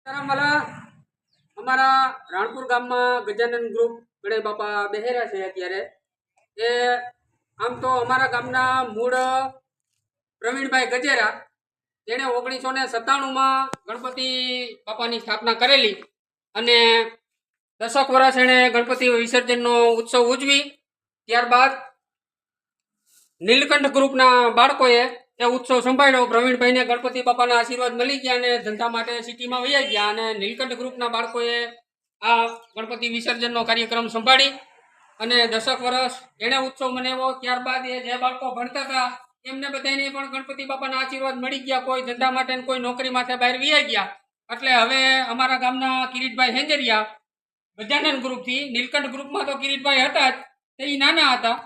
मला અમારા રાણપુર ગામમાં ગજાનન ગ્રુપ ગણેશ બાપા બેહેરા છે અત્યારે. એ આમ તો અમારા ગામના મૂળ પ્રવીણભાઈ ગજેરા, તેણે 1997માં ગણપતિ બાપાની સ્થાપના કરેલી અને 10 વર્ષ એણે ગણપતિ વિસર્જનનો ઉત્સવ ઉજવી. ત્યારબાદ નીલકંઠ ગ્રુપના બાળકોએ એ ઉત્સવ સંભાળ્યો. પ્રવીણભાઈને ગણપતિ બાપાના આશીર્વાદ મળી ગયા અને ધંધા માટે સિટીમાં વહી ગયા અને નીલકંઠ ગ્રુપના બાળકોએ આ ગણપતિ વિસર્જનનો કાર્યક્રમ સંભાળી અને 10 વર્ષ એણે ઉત્સવ મનાવ્યો. ત્યારબાદ એ જે બાળકો ભણતા હતા એમને બધાને પણ ગણપતિ બાપાના આશીર્વાદ મળી ગયા. કોઈ ધંધા માટે કોઈ નોકરી માટે બહાર વહી ગયા. એટલે હવે અમારા ગામના કિરીટભાઈ હેંજરિયા ગજાનન ગ્રુપથી, નીલકંઠ ગ્રુપમાં તો કિરીટભાઈ હતા જ, તે નાના હતા,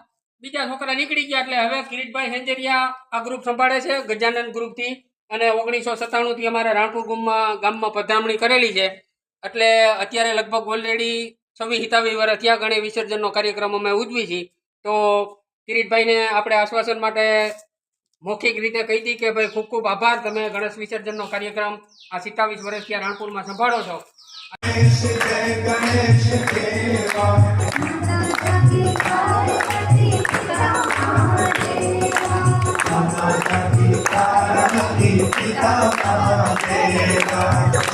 બીજા છોકરા નીકળી ગયા. એટલે હવે કિરીટભાઈ હેંજરિયા આ ગ્રુપ સંભાળે છે ગજાનન ગ્રુપથી અને 1997થી અમારા રાણપુર ગામમાં પધરામણી કરેલી છે. એટલે અત્યારે લગભગ ઓલરેડી 26-27 વર્ષ થયા ગણેશ વિસર્જનનો કાર્યક્રમ અમે ઉજવી છીએ. તો કિરીટભાઈને આપણે આશ્વાસન માટે મૌખિક રીતે કહી હતી કે ભાઈ ખૂબ ખૂબ આભાર, તમે ગણેશ વિસર્જનનો કાર્યક્રમ આ 27 વર્ષ થયા રાણપુરમાં સંભાળો છો.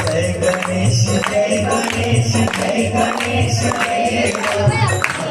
जय गणेश जय गणेश जय गणेश जय गणेश।